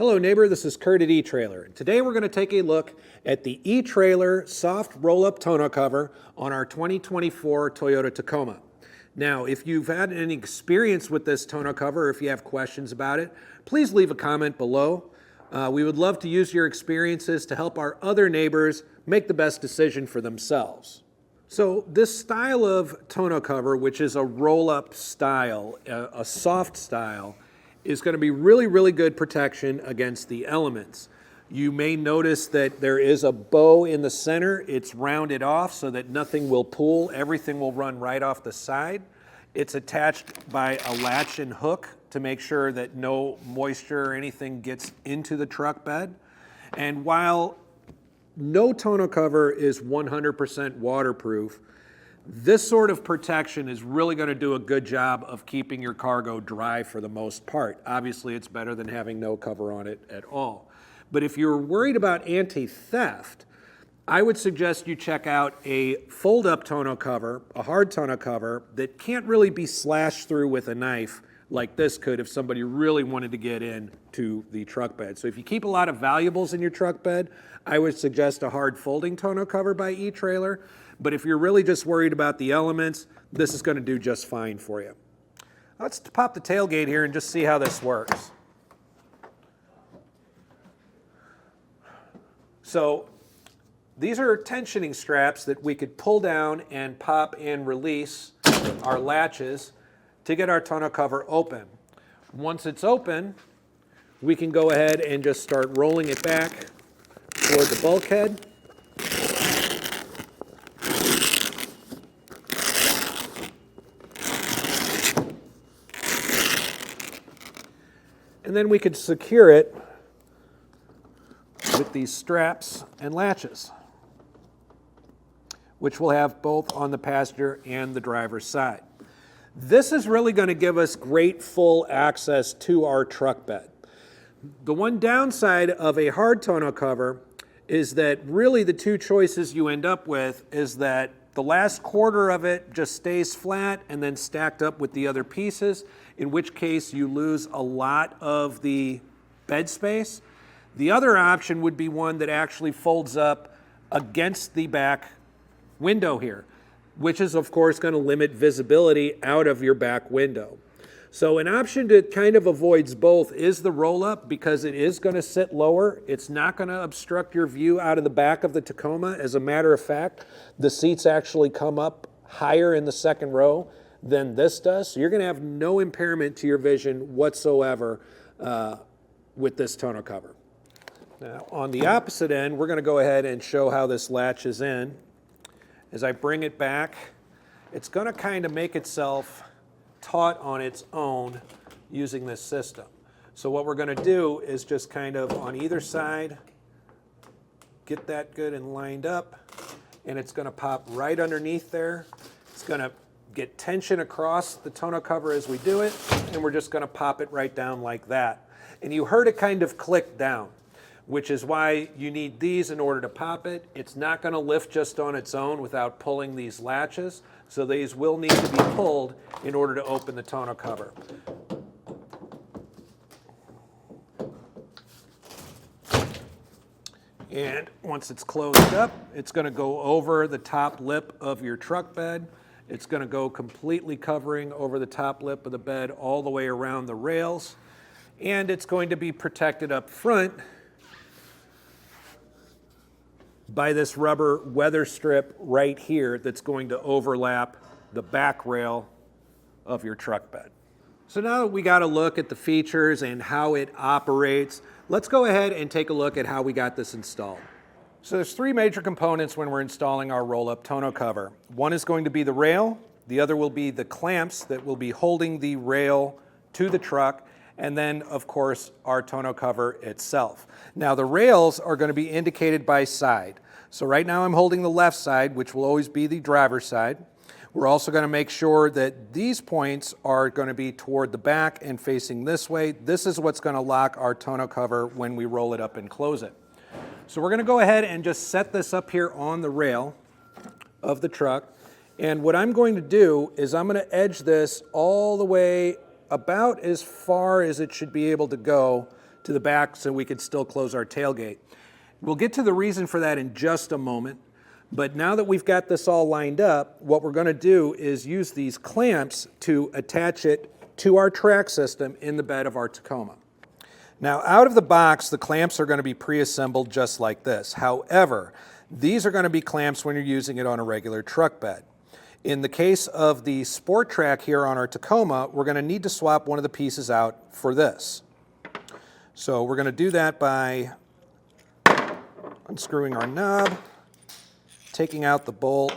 Hello neighbor, this is Kurt at eTrailer. Today we're going to take a look at the eTrailer soft roll-up tonneau cover on our 2024 Toyota Tacoma. Now, if you've had any experience with this tonneau cover, or if you have questions about it, please leave a comment below. We would love to use your experiences to help our other neighbors make the best decision for themselves. So this style of tonneau cover, which is a roll-up style, a soft style, is going to be really good protection against the elements. You may notice that there is a bow in the center. It's rounded off so that nothing will pull. Everything will run right off the side. It's attached by a latch and hook to make sure that no moisture or anything gets into the truck bed. And while no tonneau cover is 100% waterproof, this sort of protection is really going to do a good job of keeping your cargo dry for the most part. Obviously, it's better than having no cover on it at all. But if you're worried about anti-theft, I would suggest you check out a fold-up tonneau cover, a hard tonneau cover that can't really be slashed through with a knife like this could if somebody really wanted to get into the truck bed. So if you keep a lot of valuables in your truck bed, I would suggest a hard folding tonneau cover by eTrailer. But if you're really just worried about the elements, this is going to do just fine for you. Let's pop the tailgate here and just see how this works. So these are tensioning straps that we could pull down and pop and release our latches to get our tonneau cover open. Once it's open, we can go ahead and just start rolling it back toward the bulkhead. And then we could secure it with these straps and latches, which we'll have both on the passenger and the driver's side. This is really going to give us great full access to our truck bed. The one downside of a hard tonneau cover is that really the two choices you end up with is that the last quarter of it just stays flat and then stacked up with the other pieces, in which case you lose a lot of the bed space. The other option would be one that actually folds up against the back window here, which is of course going to limit visibility out of your back window. So an option that kind of avoids both is the roll-up, because it is going to sit lower. It's not going to obstruct your view out of the back of the Tacoma. As a matter of fact, the seats actually come up higher in the second row than this does. So you're going to have no impairment to your vision whatsoever with this tonneau cover. Now, on the opposite end, we're going to go ahead and show how this latches in. As I bring it back, it's going to kind of make itself taut on its own using this system. So what we're going to do is just kind of on either side, get that good and lined up, and it's going to pop right underneath there. It's going to get tension across the tonneau cover as we do it, and we're just going to pop it right down like that. And you heard it kind of click down, which is why you need these in order to pop it. It's not going to lift just on its own without pulling these latches, so these will need to be pulled in order to open the tonneau cover. And once it's closed up, it's going to go over the top lip of your truck bed. It's going to go completely covering over the top lip of the bed all the way around the rails, and it's going to be protected up front by this rubber weather strip right here that's going to overlap the back rail of your truck bed. So now that we got a look at the features and how it operates, let's go ahead and take a look at how we got this installed. So there's three major components when we're installing our roll-up tonneau cover. One is going to be the rail, the other will be the clamps that will be holding the rail to the truck, and then, of course, our tonneau cover itself. Now, the rails are going to be indicated by side. So right now I'm holding the left side, which will always be the driver's side. We're also going to make sure that these points are going to be toward the back and facing this way. This is what's going to lock our tonneau cover when we roll it up and close it. So we're going to go ahead and just set this up here on the rail of the truck. And what I'm going to do is I'm going to edge this all the way about as far as it should be able to go to the back so we could still close our tailgate. We'll get to the reason for that in just a moment, but now that we've got this all lined up, what we're going to do is use these clamps to attach it to our track system in the bed of our Tacoma. Now, out of the box, the clamps are going to be pre-assembled just like this. However, these are going to be clamps when you're using it on a regular truck bed. In the case of the Sport Track here on our Tacoma, we're going to need to swap one of the pieces out for this. So we're going to do that by unscrewing our knob, taking out the bolt,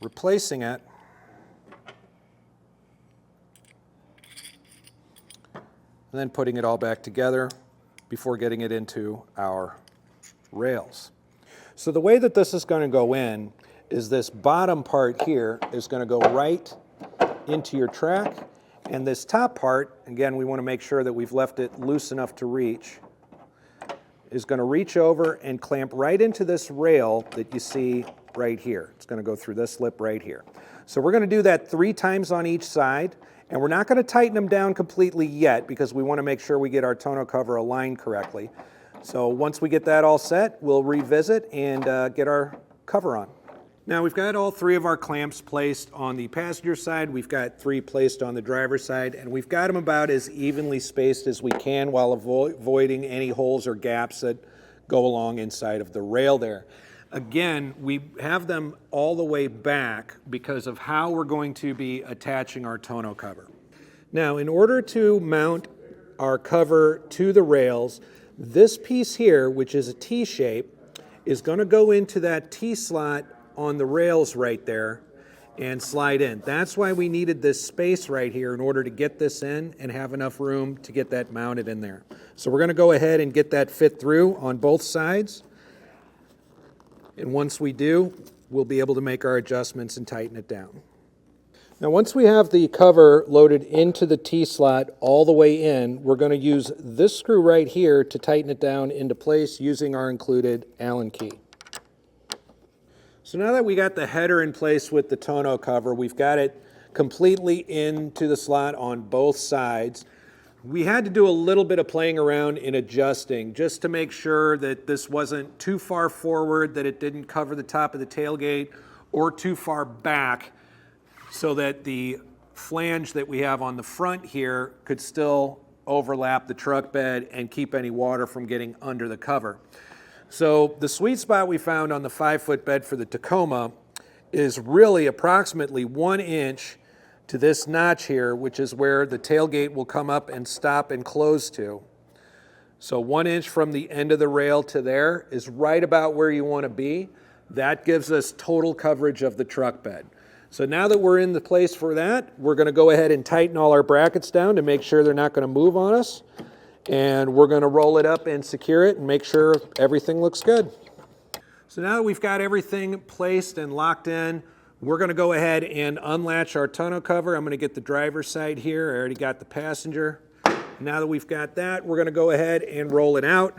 replacing it, and then putting it all back together before getting it into our rails. So the way that this is going to go in is this bottom part here is going to go right into your track, and this top part, again, we want to make sure that we've left it loose enough to reach, is going to reach over and clamp right into this rail that you see right here. It's going to go through this lip right here. So we're going to do that 3 times on each side, and we're not going to tighten them down completely yet because we want to make sure we get our tonneau cover aligned correctly. So once we get that all set, we'll revisit and get our cover on. Now we've got all 3 of our clamps placed on the passenger side, we've got 3 placed on the driver's side, and we've got them about as evenly spaced as we can while avoiding any holes or gaps that go along inside of the rail there. Again, we have them all the way back because of how we're going to be attaching our tonneau cover. Now, in order to mount our cover to the rails, this piece here, which is a T-shape, is going to go into that T-slot on the rails right there and slide in. That's why we needed this space right here in order to get this in and have enough room to get that mounted in there. So we're going to go ahead and get that fit through on both sides. And once we do, we'll be able to make our adjustments and tighten it down. Now once we have the cover loaded into the T-slot all the way in, we're going to use this screw right here to tighten it down into place using our included Allen key. So now that we got the header in place with the tonneau cover, we've got it completely into the slot on both sides. We had to do a little bit of playing around in adjusting just to make sure that this wasn't too far forward, that it didn't cover the top of the tailgate, or too far back so that the flange that we have on the front here could still overlap the truck bed and keep any water from getting under the cover. So the sweet spot we found on the 5-foot bed for the Tacoma is really approximately 1 inch to this notch here, which is where the tailgate will come up and stop and close to. So 1 inch from the end of the rail to there is right about where you want to be. That gives us total coverage of the truck bed. So now that we're in the place for that, we're going to go ahead and tighten all our brackets down to make sure they're not going to move on us. And we're going to roll it up and secure it and make sure everything looks good. So now that we've got everything placed and locked in, we're going to go ahead and unlatch our tonneau cover. I'm going to get the driver's side here. I already got the passenger. Now that we've got that, we're going to go ahead and roll it out.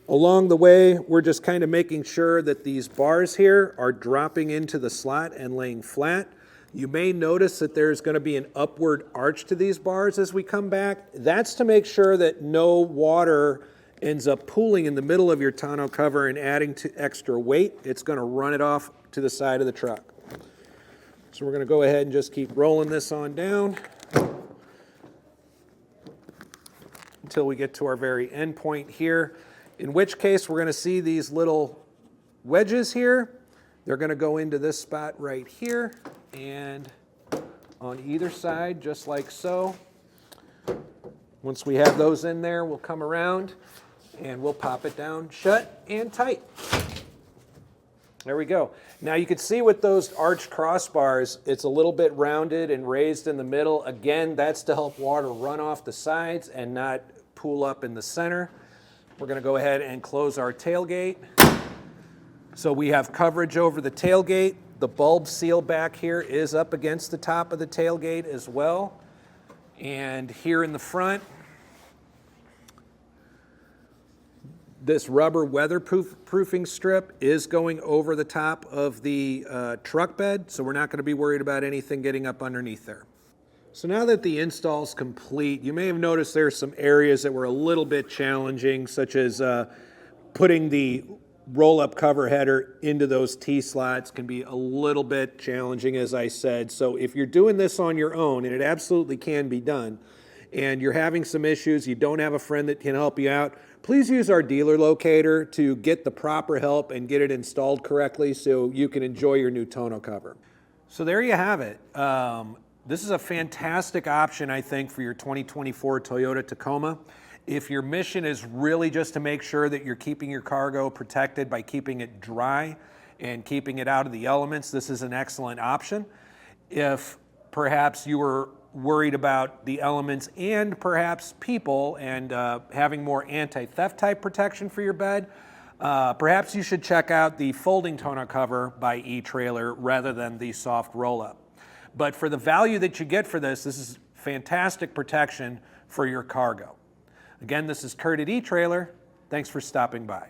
Along the way, we're just kind of making sure that these bars here are dropping into the slot and laying flat. You may notice that there's going to be an upward arch to these bars as we come back. That's to make sure that no water ends up pooling in the middle of your tonneau cover and adding to extra weight. It's going to run it off to the side of the truck. So we're going to go ahead and just keep rolling this on down until we get to our very end point here, in which case we're going to see these little wedges here. They're going to go into this spot right here and on either side, just like so. Once we have those in there, we'll come around and we'll pop it down shut and tight. There we go. Now you can see with those arched crossbars, it's a little bit rounded and raised in the middle. Again, that's to help water run off the sides and not pool up in the center. We're going to go ahead and close our tailgate. So we have coverage over the tailgate. The bulb seal back here is up against the top of the tailgate as well. And here in the front, this rubber weatherproofing strip is going over the top of the truck bed, so we're not going to be worried about anything getting up underneath there. So now that the install is complete, you may have noticed there's some areas that were a little bit challenging, such as putting the roll-up cover header into those T-slots can be a little bit challenging, as I said. So if you're doing this on your own, and it absolutely can be done, and you're having some issues, you don't have a friend that can help you out, please use our dealer locator to get the proper help and get it installed correctly so you can enjoy your new tonneau cover. So there you have it. This is a fantastic option, I think, for your 2024 Toyota Tacoma. If your mission is really just to make sure that you're keeping your cargo protected by keeping it dry and keeping it out of the elements, this is an excellent option. If perhaps you were worried about the elements and perhaps people and having more anti-theft type protection for your bed, perhaps you should check out the folding tonneau cover by etrailer rather than the soft roll-up. But for the value that you get for this, this is fantastic protection for your cargo. Again, this is Kurt at eTrailer. Thanks for stopping by.